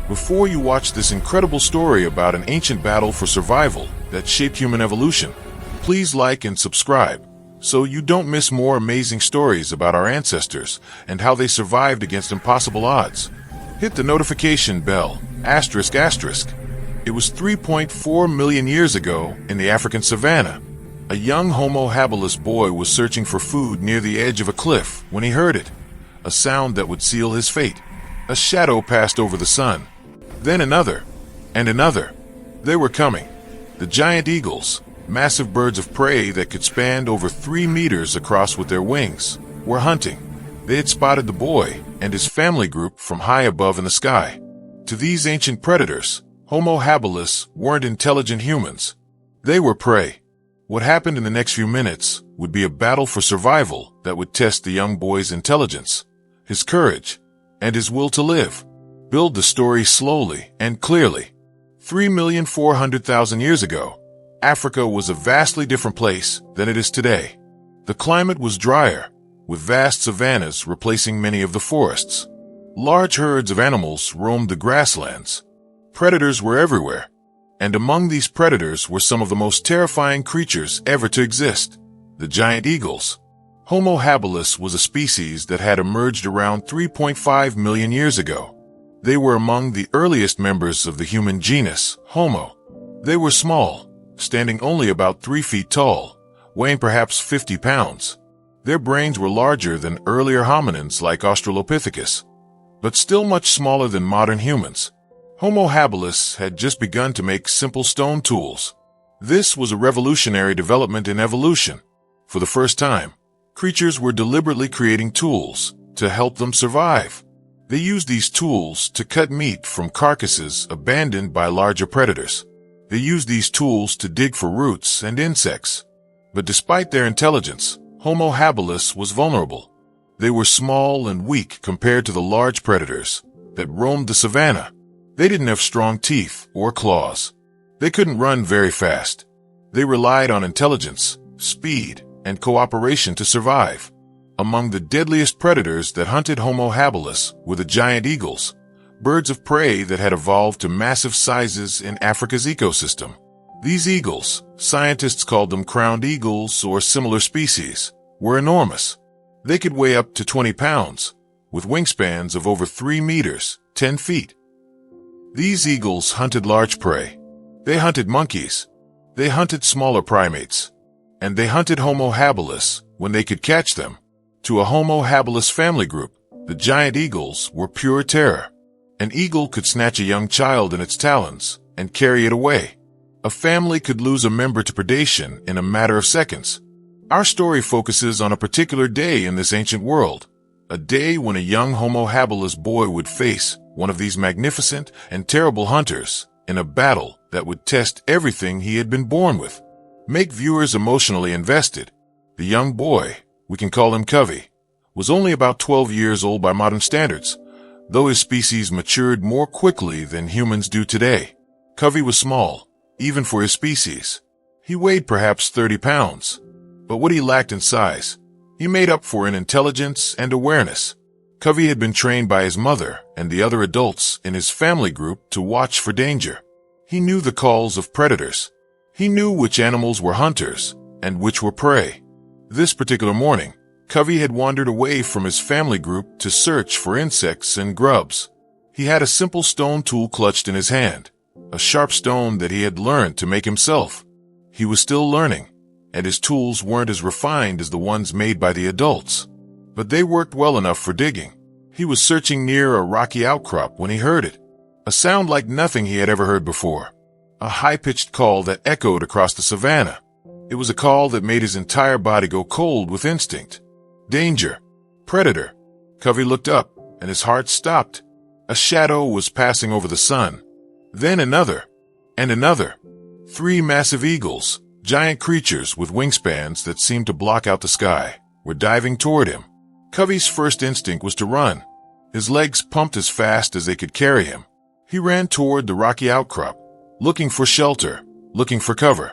Before you watch this incredible story about an ancient battle for survival that shaped human evolution, please like and subscribe so you don't miss more amazing stories about our ancestors and how they survived against impossible odds. Hit the notification bell, asterisk asterisk. It was 3.4 million years ago in the African savanna. A young Homo habilis boy was searching for food near the edge of a cliff when he heard it, a sound that would seal his fate. A shadow passed over the sun. Then another, and another. They were coming. The giant eagles, massive birds of prey that could span over 3 meters across with their wings, were hunting. They had spotted the boy and his family group from high above in the sky. To these ancient predators, Homo habilis weren't intelligent humans. They were prey. What happened in the next few minutes would be a battle for survival that would test the young boy's intelligence, his courage, and his will to live. Build the story slowly and clearly. 3,400,000 years ago, Africa was a vastly different place than it is today. The climate was drier, with vast savannas replacing many of the forests. Large herds of animals roamed the grasslands. Predators were everywhere, and among these predators were some of the most terrifying creatures ever to exist, the giant eagles. Homo habilis was a species that had emerged around 3.5 million years ago. They were among the earliest members of the human genus, Homo. They were small, standing only about 3 feet tall, weighing perhaps 50 pounds. Their brains were larger than earlier hominins like Australopithecus, but still much smaller than modern humans. Homo habilis had just begun to make simple stone tools. This was a revolutionary development in evolution. For the first time, creatures were deliberately creating tools to help them survive. They used these tools to cut meat from carcasses abandoned by larger predators. They used these tools to dig for roots and insects. But despite their intelligence, Homo habilis was vulnerable. They were small and weak compared to the large predators that roamed the savanna. They didn't have strong teeth or claws. They couldn't run very fast. They relied on intelligence, speed, and cooperation to survive. Among the deadliest predators that hunted Homo habilis were the giant eagles, birds of prey that had evolved to massive sizes in Africa's ecosystem. These eagles, scientists called them crowned eagles or similar species, were enormous. They could weigh up to 20 pounds, with wingspans of over 3 meters, 10 feet. These eagles hunted large prey. They hunted monkeys. They hunted smaller primates. And they hunted Homo habilis when they could catch them. To a Homo habilis family group, the giant eagles were pure terror. An eagle could snatch a young child in its talons and carry it away. A family could lose a member to predation in a matter of seconds. Our story focuses on a particular day in this ancient world, a day when a young Homo habilis boy would face one of these magnificent and terrible hunters in a battle that would test everything he had been born with. Make viewers emotionally invested. The young boy, we can call him Covey, was only about 12 years old by modern standards, though his species matured more quickly than humans do today. Covey was small, even for his species. He weighed perhaps 30 pounds, but what he lacked in size, he made up for in intelligence and awareness. Covey had been trained by his mother and the other adults in his family group to watch for danger. He knew the calls of predators. He knew which animals were hunters and which were prey. This particular morning, Covey had wandered away from his family group to search for insects and grubs. He had a simple stone tool clutched in his hand, a sharp stone that he had learned to make himself. He was still learning, and his tools weren't as refined as the ones made by the adults, but they worked well enough for digging. He was searching near a rocky outcrop when he heard it, a sound like nothing he had ever heard before, a high-pitched call that echoed across the savanna. It was a call that made his entire body go cold with instinct. Danger. Predator. Covey looked up, and his heart stopped. A shadow was passing over the sun. Then another, and another. 3 massive eagles, giant creatures with wingspans that seemed to block out the sky, were diving toward him. Covey's first instinct was to run. His legs pumped as fast as they could carry him. He ran toward the rocky outcrop, looking for shelter, looking for cover.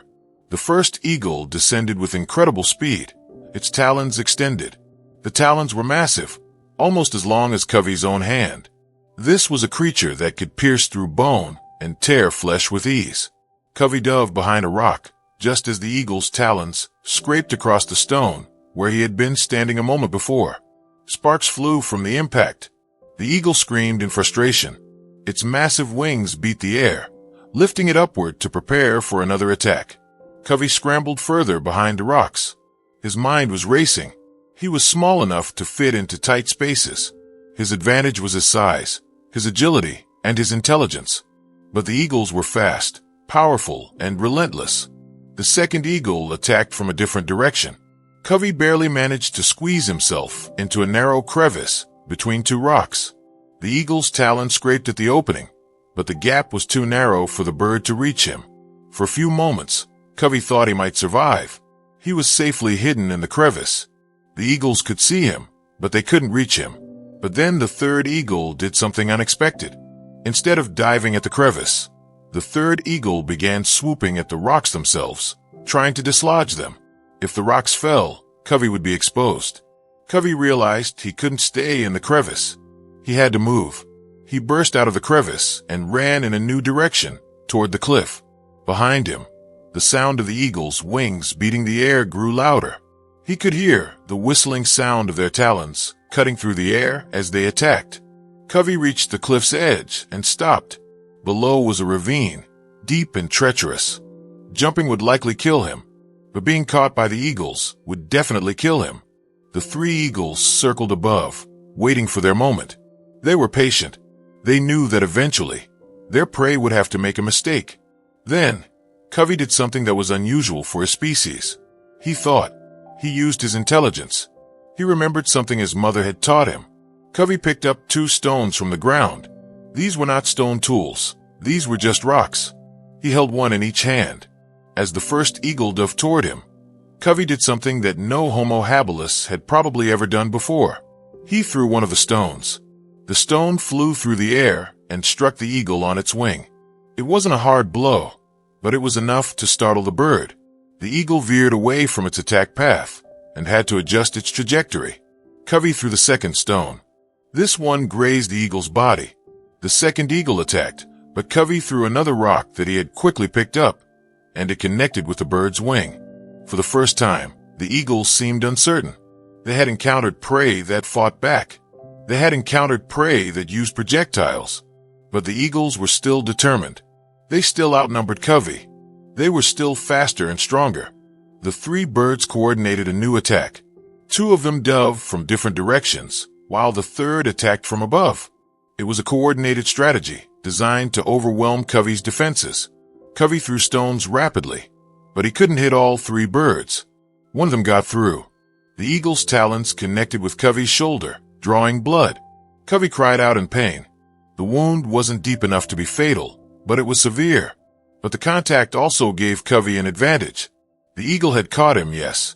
The first eagle descended with incredible speed, its talons extended. The talons were massive, almost as long as Covey's own hand. This was a creature that could pierce through bone and tear flesh with ease. Covey dove behind a rock, just as the eagle's talons scraped across the stone where he had been standing a moment before. Sparks flew from the impact. The eagle screamed in frustration. Its massive wings beat the air, lifting it upward to prepare for another attack. Covey scrambled further behind the rocks. His mind was racing. He was small enough to fit into tight spaces. His advantage was his size, his agility, and his intelligence. But the eagles were fast, powerful, and relentless. The second eagle attacked from a different direction. Covey barely managed to squeeze himself into a narrow crevice between two rocks. The eagle's talon scraped at the opening, but the gap was too narrow for the bird to reach him. For a few moments, Covey thought he might survive. He was safely hidden in the crevice. The eagles could see him, but they couldn't reach him. But then the third eagle did something unexpected. Instead of diving at the crevice, the third eagle began swooping at the rocks themselves, trying to dislodge them. If the rocks fell, Covey would be exposed. Covey realized he couldn't stay in the crevice. He had to move. He burst out of the crevice and ran in a new direction, toward the cliff. Behind him, the sound of the eagle's wings beating the air grew louder. He could hear the whistling sound of their talons cutting through the air as they attacked. Covey reached the cliff's edge and stopped. Below was a ravine, deep and treacherous. Jumping would likely kill him, but being caught by the eagles would definitely kill him. The three eagles circled above, waiting for their moment. They were patient. They knew that eventually, their prey would have to make a mistake. Then, Covey did something that was unusual for his species. He thought. He used his intelligence. He remembered something his mother had taught him. Covey picked up 2 stones from the ground. These were not stone tools. These were just rocks. He held one in each hand. As the first eagle dove toward him, Covey did something that no Homo Habilis had probably ever done before. He threw one of the stones. The stone flew through the air and struck the eagle on its wing. It wasn't a hard blow, but it was enough to startle the bird. The eagle veered away from its attack path and had to adjust its trajectory. Covey threw the second stone. This one grazed the eagle's body. The second eagle attacked, but Covey threw another rock that he had quickly picked up, and it connected with the bird's wing. For the first time, the eagles seemed uncertain. They had encountered prey that fought back. They had encountered prey that used projectiles. But the eagles were still determined. They still outnumbered Covey. They were still faster and stronger. The 3 birds coordinated a new attack. 2 of them dove from different directions, while the third attacked from above. It was a coordinated strategy designed to overwhelm Covey's defenses. Covey threw stones rapidly, but he couldn't hit all 3 birds. One of them got through. The eagle's talons connected with Covey's shoulder, drawing blood. Covey cried out in pain. The wound wasn't deep enough to be fatal, but it was severe. But the contact also gave Covey an advantage. The eagle had caught him, yes,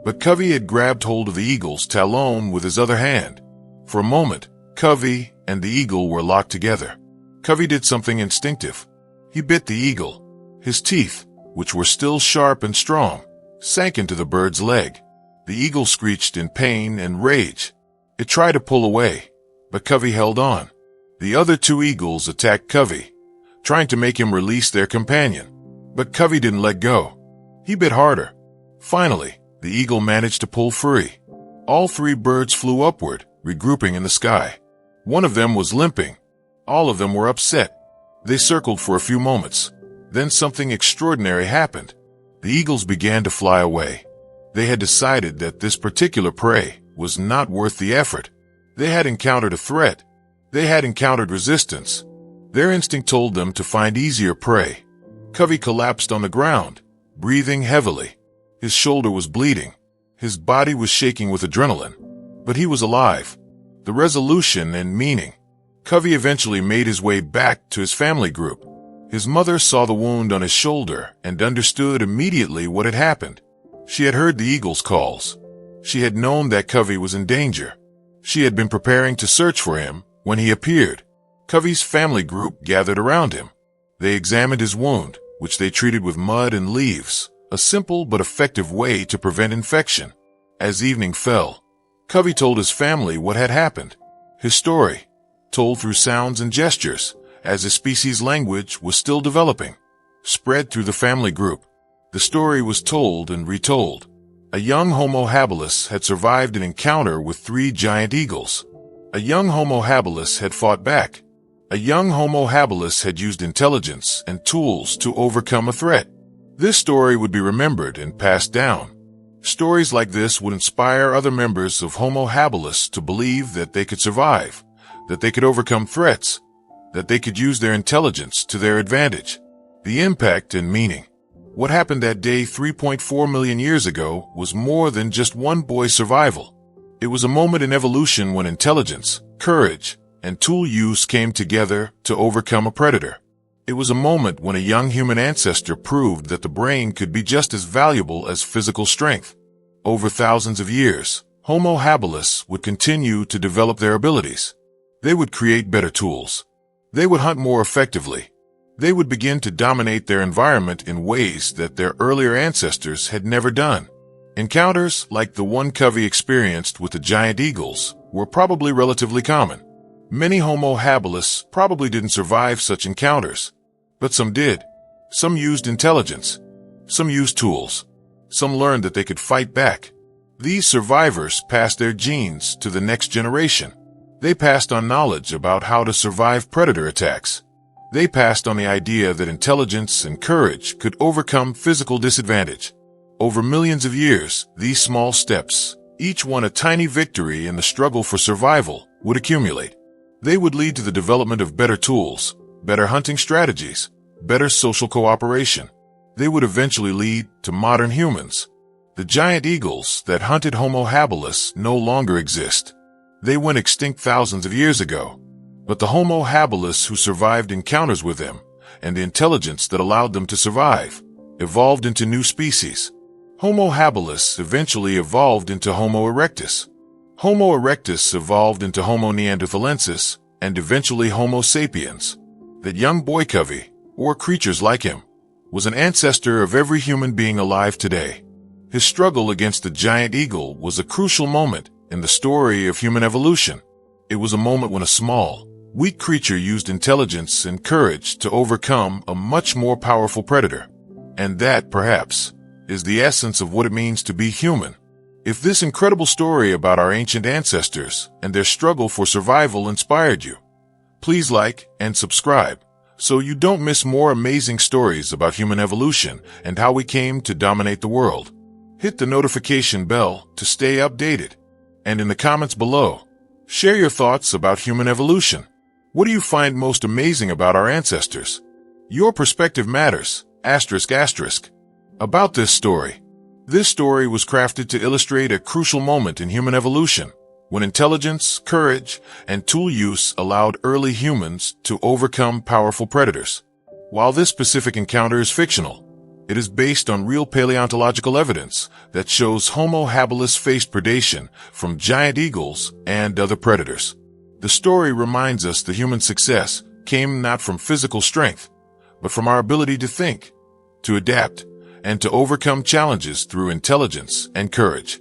but Covey had grabbed hold of the eagle's talon with his other hand. For a moment, Covey and the eagle were locked together. Covey did something instinctive. He bit the eagle. His teeth, which were still sharp and strong, sank into the bird's leg. The eagle screeched in pain and rage. It tried to pull away, but Covey held on. The other 2 eagles attacked Covey, trying to make him release their companion. But Covey didn't let go. He bit harder. Finally, the eagle managed to pull free. All 3 birds flew upward, regrouping in the sky. One of them was limping. All of them were upset. They circled for a few moments. Then something extraordinary happened. The eagles began to fly away. They had decided that this particular prey was not worth the effort. They had encountered a threat. They had encountered resistance. Their instinct told them to find easier prey. Covey collapsed on the ground, breathing heavily. His shoulder was bleeding. His body was shaking with adrenaline. But he was alive. The resolution and meaning. Covey eventually made his way back to his family group. His mother saw the wound on his shoulder and understood immediately what had happened. She had heard the eagle's calls. She had known that Covey was in danger. She had been preparing to search for him when he appeared. Covey's family group gathered around him. They examined his wound, which they treated with mud and leaves, a simple but effective way to prevent infection. As evening fell, Covey told his family what had happened. His story, told through sounds and gestures, as the species' language was still developing, spread through the family group. The story was told and retold. A young Homo habilis had survived an encounter with 3 giant eagles. A young Homo habilis had fought back. A young Homo habilis had used intelligence and tools to overcome a threat. This story would be remembered and passed down. Stories like this would inspire other members of Homo habilis to believe that they could survive, that they could overcome threats, that they could use their intelligence to their advantage. The impact and meaning. What happened that day 3.4 million years ago was more than just one boy's survival. It was a moment in evolution when intelligence, courage, and tool use came together to overcome a predator. It was a moment when a young human ancestor proved that the brain could be just as valuable as physical strength. Over thousands of years, Homo habilis would continue to develop their abilities. They would create better tools. They would hunt more effectively. They would begin to dominate their environment in ways that their earlier ancestors had never done. Encounters like the one Covey experienced with the giant eagles were probably relatively common. Many Homo habilis probably didn't survive such encounters, but some did. Some used intelligence. Some used tools. Some learned that they could fight back. These survivors passed their genes to the next generation. They passed on knowledge about how to survive predator attacks. They passed on the idea that intelligence and courage could overcome physical disadvantage. Over millions of years, these small steps, each one a tiny victory in the struggle for survival, would accumulate. They would lead to the development of better tools, better hunting strategies, better social cooperation. They would eventually lead to modern humans. The giant eagles that hunted Homo habilis no longer exist. They went extinct thousands of years ago. But the Homo habilis who survived encounters with them, and the intelligence that allowed them to survive, evolved into new species. Homo habilis eventually evolved into Homo erectus. Homo erectus evolved into Homo neanderthalensis, and eventually Homo sapiens. That young boy Covey, or creatures like him, was an ancestor of every human being alive today. His struggle against the giant eagle was a crucial moment in the story of human evolution. It was a moment when a small, weak creature used intelligence and courage to overcome a much more powerful predator. And that, perhaps, is the essence of what it means to be human. If this incredible story about our ancient ancestors and their struggle for survival inspired you, please like and subscribe so you don't miss more amazing stories about human evolution and how we came to dominate the world. Hit the notification bell to stay updated. And in the comments below, share your thoughts about human evolution. What do you find most amazing about our ancestors? Your perspective matters, ***. About this story. This story was crafted to illustrate a crucial moment in human evolution, when intelligence, courage, and tool use allowed early humans to overcome powerful predators. While this specific encounter is fictional, it is based on real paleontological evidence that shows Homo habilis faced predation from giant eagles and other predators. The story reminds us that human success came not from physical strength, but from our ability to think, to adapt, and to overcome challenges through intelligence and courage.